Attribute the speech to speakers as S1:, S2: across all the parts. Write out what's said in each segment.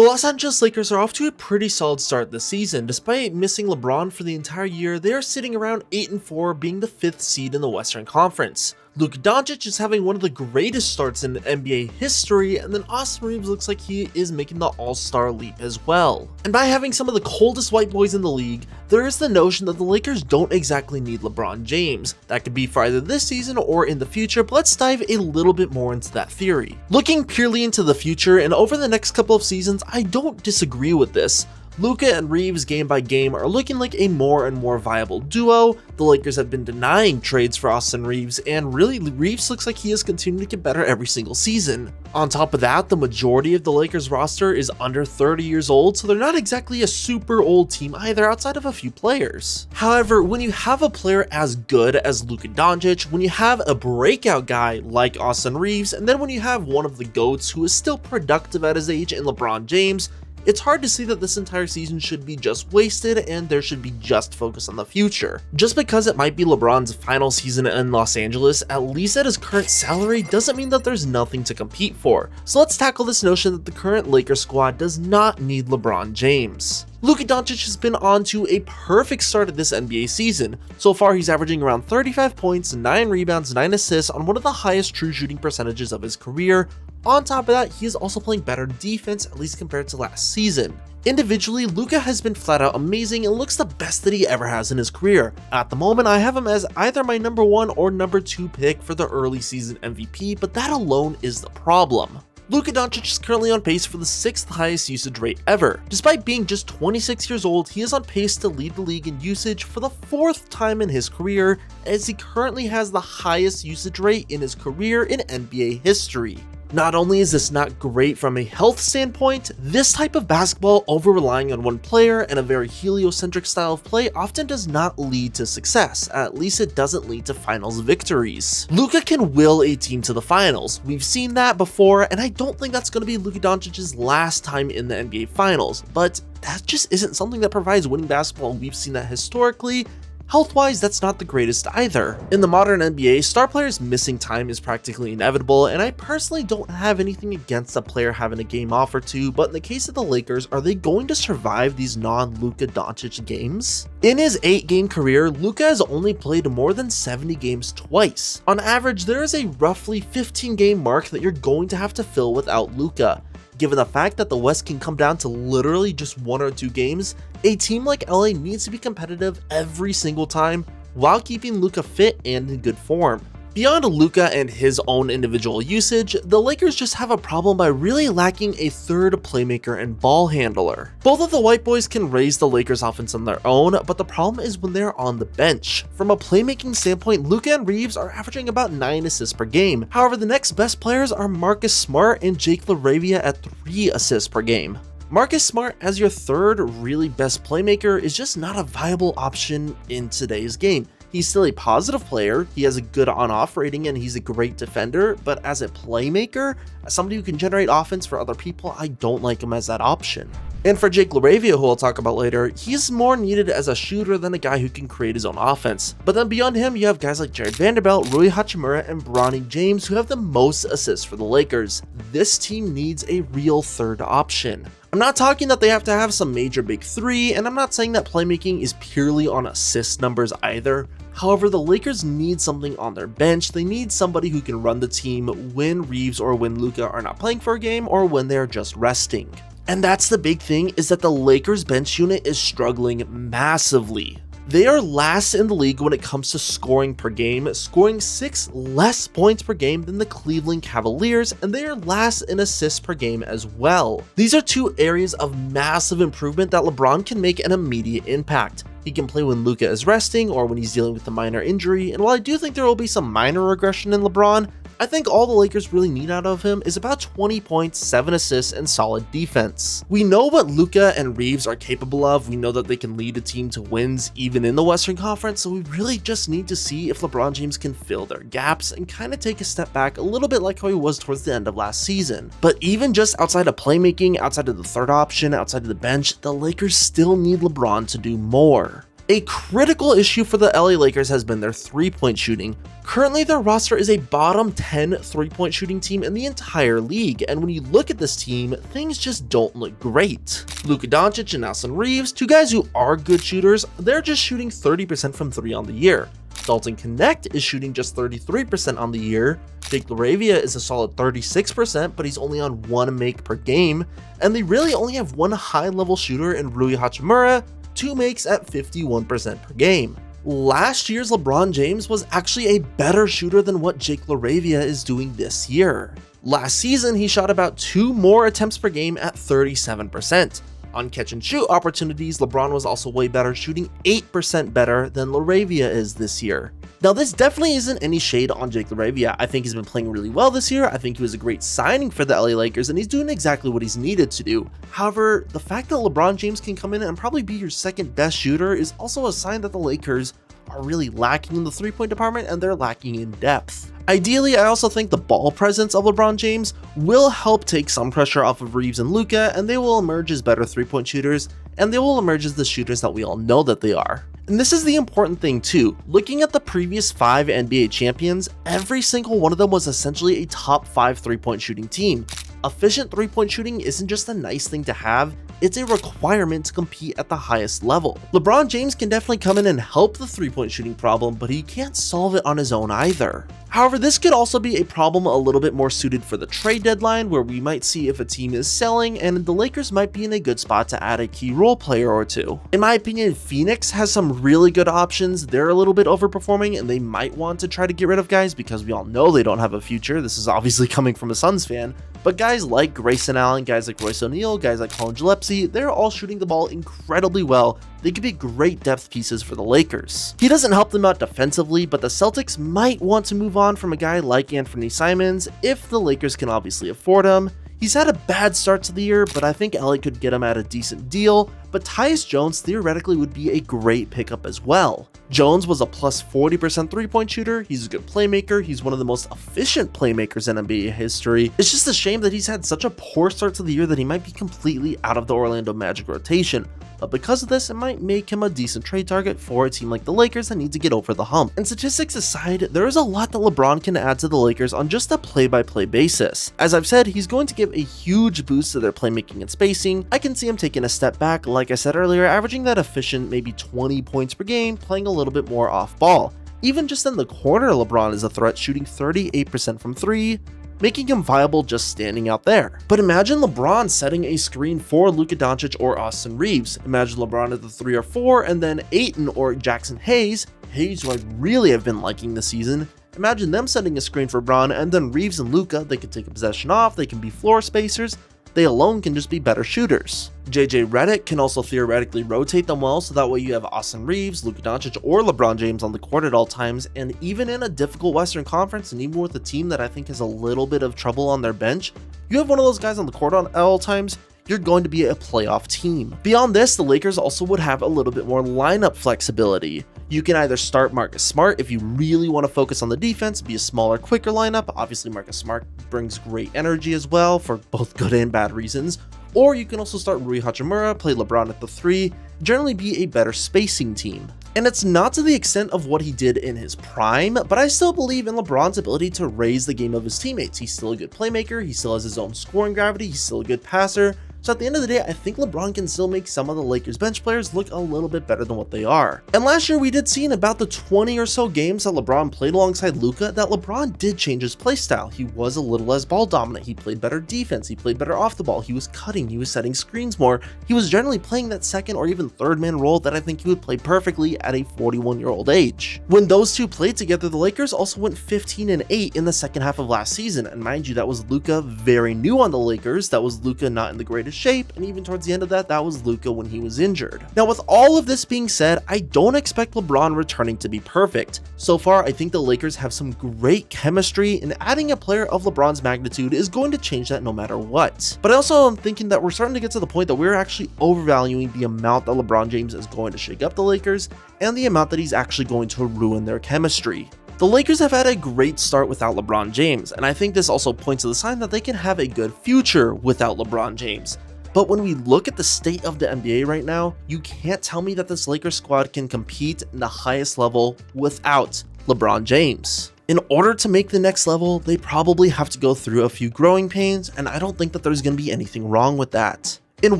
S1: The Los Angeles Lakers are off to a pretty solid start this season. Despite missing LeBron for the entire year, they are sitting around 8-4, being the 5th seed in the Western Conference. Luka Doncic is having one of the greatest starts in NBA history, and then Austin Reeves looks like he is making the all-star leap as well. And by having some of the coldest white boys in the league, there is the notion that the Lakers don't exactly need LeBron James. That could be for either this season or in the future, but let's dive a little bit more into that theory. Looking purely into the future and over the next couple of seasons, I don't disagree with this. Luka and Reeves game by game are looking like a more and more viable duo. The Lakers have been denying trades for Austin Reeves, and really Reeves looks like he is continuing to get better every single season. On top of that, the majority of the Lakers roster is under 30 years old, so they're not exactly a super old team either outside of a few players. However, when you have a player as good as Luka Doncic, when you have a breakout guy like Austin Reeves, and then when you have one of the GOATs who is still productive at his age in LeBron James, it's hard to see that this entire season should be just wasted and there should be just focus on the future. Just because it might be LeBron's final season in Los Angeles, at least at his current salary, doesn't mean that there's nothing to compete for. So let's tackle this notion that the current Lakers squad does not need LeBron James. Luka Doncic has been on to a perfect start of this NBA season. So far, he's averaging around 35 points, 9 rebounds, 9 assists on one of the highest true shooting percentages of his career. On top of that, he is also playing better defense, at least compared to last season. Individually, Luka has been flat out amazing and looks the best that he ever has in his career. At the moment, I have him as either my number 1 or number 2 pick for the early season MVP, but that alone is the problem. Luka Doncic is currently on pace for the 6th highest usage rate ever. Despite being just 26 years old, he is on pace to lead the league in usage for the 4th time in his career, as he currently has the highest usage rate in his career in NBA history. Not only is this not great from a health standpoint, this type of basketball over-relying on one player and a very heliocentric style of play often does not lead to success. At least it doesn't lead to finals victories. Luka can will a team to the finals. We've seen that before, and I don't think that's going to be Luka Doncic's last time in the NBA finals, but that just isn't something that provides winning basketball. We've seen that historically. Health-wise, that's not the greatest either. In the modern NBA, star players missing time is practically inevitable, and I personally don't have anything against a player having a game off or two, but in the case of the Lakers, are they going to survive these non-Luka Doncic games? In his 8-game career, Luka has only played more than 70 games twice. On average, there is a roughly 15-game mark that you're going to have to fill without Luka. Given the fact that the West can come down to literally just 1 or 2 games, a team like LA needs to be competitive every single time while keeping Luka fit and in good form. Beyond Luka and his own individual usage, the Lakers just have a problem by really lacking a third playmaker and ball handler. Both of the white boys can raise the Lakers offense on their own, but the problem is when they're on the bench. From a playmaking standpoint, Luka and Reeves are averaging about 9 assists per game. However, the next best players are Marcus Smart and Jake LaRavia at 3 assists per game. Marcus Smart as your third really best playmaker is just not a viable option in today's game. He's still a positive player, he has a good on-off rating, and he's a great defender, but as a playmaker, as somebody who can generate offense for other people, I don't like him as that option. And for Jake LaRavia, who I'll talk about later, he's more needed as a shooter than a guy who can create his own offense. But then beyond him, you have guys like Jared Vanderbilt, Rui Hachimura, and Bronny James who have the most assists for the Lakers. This team needs a real third option. I'm not talking that they have to have some major big 3, and I'm not saying that playmaking is purely on assist numbers either. However, the Lakers need something on their bench. They need somebody who can run the team when Reeves or when Luka are not playing for a game or when they're just resting. And that's the big thing, is that the Lakers bench unit is struggling massively. They are last in the league when it comes to scoring per game, scoring 6 less points per game than the Cleveland Cavaliers, and they are last in assists per game as well. These are 2 areas of massive improvement that LeBron can make an immediate impact. He can play when Luka is resting or when he's dealing with a minor injury, and while I do think there will be some minor regression in LeBron, I think all the Lakers really need out of him is about 20 points, 7 assists, and solid defense. We know what Luka and Reeves are capable of. We know that they can lead a team to wins even in the Western Conference, so we really just need to see if LeBron James can fill their gaps and kind of take a step back a little bit like how he was towards the end of last season. But even just outside of playmaking, outside of the third option, outside of the bench, the Lakers still need LeBron to do more. A critical issue for the LA Lakers has been their three-point shooting. Currently, their roster is a bottom 10 three-point shooting team in the entire league, and when you look at this team, things just don't look great. Luka Doncic and Austin Reeves, two guys who are good shooters, they're just shooting 30% from 3 on the year. Dalton Connect is shooting just 33% on the year. Jake LaRavia is a solid 36%, but he's only on 1 make per game, and they really only have one high-level shooter in Rui Hachimura, 2 makes at 51% per game. Last year's LeBron James was actually a better shooter than what Jake LaRavia is doing this year. Last season, he shot about 2 more attempts per game at 37%. On catch and shoot opportunities, LeBron was also way better, shooting 8% better than LaRavia is this year. Now, this definitely isn't any shade on Jake LaRavia. I think he's been playing really well this year. I think he was a great signing for the LA Lakers, and he's doing exactly what he's needed to do. However, the fact that LeBron James can come in and probably be your second best shooter is also a sign that the Lakers are really lacking in the three-point department, and they're lacking in depth. Ideally, I also think the ball presence of LeBron James will help take some pressure off of Reeves and Luka, and they will emerge as better three-point shooters, and they will emerge as the shooters that we all know that they are. And this is the important thing too. Looking at the previous 5 NBA champions, every single one of them was essentially a top 5 three-point shooting team. Efficient three-point shooting isn't just a nice thing to have, it's a requirement to compete at the highest level. LeBron James can definitely come in and help the three-point shooting problem, but he can't solve it on his own either. However, this could also be a problem a little bit more suited for the trade deadline, where we might see if a team is selling, and the Lakers might be in a good spot to add a key role player or two. In my opinion, Phoenix has some really good options. They're a little bit overperforming, and they might want to try to get rid of guys because we all know they don't have a future. This is obviously coming from a Suns fan. But guys like Grayson Allen, guys like Royce O'Neal, guys like Colin Gillespie, they're all shooting the ball incredibly well. They could be great depth pieces for the Lakers. He doesn't help them out defensively, but the Celtics might want to move on from a guy like Anthony Simons if the Lakers can obviously afford him. He's had a bad start to the year, but I think LA could get him at a decent deal, but Tyus Jones theoretically would be a great pickup as well. Jones was a plus 40% three-point shooter, he's a good playmaker, he's one of the most efficient playmakers in NBA history. It's just a shame that he's had such a poor start to the year that he might be completely out of the Orlando Magic rotation. But because of this, it might make him a decent trade target for a team like the Lakers that need to get over the hump. And statistics aside, there is a lot that LeBron can add to the Lakers on just a play-by-play basis. As I've said, he's going to give a huge boost to their playmaking and spacing. I can see him taking a step back, like I said earlier, averaging that efficient maybe 20 points per game, playing a little bit more off ball. Even just in the corner, LeBron is a threat, shooting 38% from 3, making him viable just standing out there. But imagine LeBron setting a screen for Luka Doncic or Austin Reeves. Imagine LeBron at the 3 or 4, and then Ayton or Jackson Hayes, who I really have been liking this season. Imagine them setting a screen for Bron, and then Reeves and Luka, they can take a possession off, they can be floor spacers, they alone can just be better shooters. JJ Redick can also theoretically rotate them well, so that way you have Austin Reeves, Luka Doncic, or LeBron James on the court at all times, and even in a difficult Western Conference, and even with a team that I think has a little bit of trouble on their bench, you have one of those guys on the court at all times, you're going to be a playoff team. Beyond this, the Lakers also would have a little bit more lineup flexibility. You can either start Marcus Smart if you really want to focus on the defense, be a smaller, quicker lineup. Obviously, Marcus Smart brings great energy as well for both good and bad reasons. Or you can also start Rui Hachimura, play LeBron at the 3, generally be a better spacing team. And it's not to the extent of what he did in his prime, but I still believe in LeBron's ability to raise the game of his teammates. He's still a good playmaker, he still has his own scoring gravity, he's still a good passer. So at the end of the day, I think LeBron can still make some of the Lakers bench players look a little bit better than what they are. And last year we did see in about the 20 or so games that LeBron played alongside Luka that LeBron did change his play style. He was a little less ball dominant, he played better defense, he played better off the ball, he was cutting, he was setting screens more, he was generally playing that second or even third man role that I think he would play perfectly at a 41-year-old age. When those two played together, the Lakers also went 15-8 in the second half of last season, and mind you, that was Luka very new on the Lakers, that was Luka not in the greatest shape, and even towards the end of that, that was Luka when he was injured. Now with all of this being said, I don't expect LeBron returning to be perfect. So far, I think the Lakers have some great chemistry, and adding a player of LeBron's magnitude is going to change that no matter what. But I also am thinking that we're starting to get to the point that we're actually overvaluing the amount that LeBron James is going to shake up the Lakers, and the amount that he's actually going to ruin their chemistry. The Lakers have had a great start without LeBron James, and I think this also points to the sign that they can have a good future without LeBron James. But when we look at the state of the NBA right now, you can't tell me that this Lakers squad can compete in the highest level without LeBron James. In order to make the next level, they probably have to go through a few growing pains, and I don't think that there's going to be anything wrong with that. In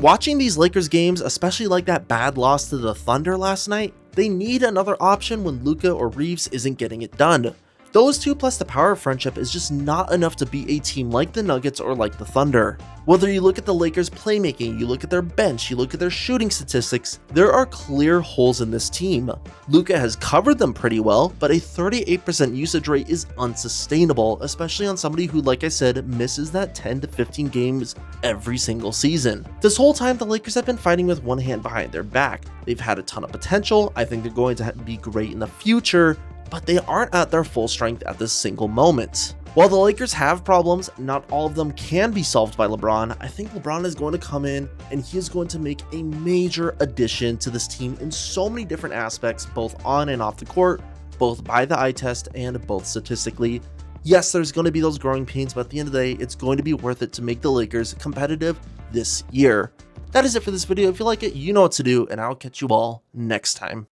S1: watching these Lakers games, especially like that bad loss to the Thunder last night, they need another option when Luka or Reeves isn't getting it done. Those two plus the power of friendship is just not enough to beat a team like the Nuggets or like the Thunder. Whether you look at the Lakers playmaking, you look at their bench, you look at their shooting statistics, there are clear holes in this team. Luka has covered them pretty well, but a 38% usage rate is unsustainable, especially on somebody who, like I said, misses that 10 to 15 games every single season. This whole time, the Lakers have been fighting with one hand behind their back. They've had a ton of potential. I think they're going to be great in the future, but they aren't at their full strength at this single moment. While the Lakers have problems, not all of them can be solved by LeBron. I think LeBron is going to come in and he is going to make a major addition to this team in so many different aspects, both on and off the court, both by the eye test and both statistically. Yes, there's going to be those growing pains, but at the end of the day, it's going to be worth it to make the Lakers competitive this year. That is it for this video. If you like it, you know what to do, and I'll catch you all next time.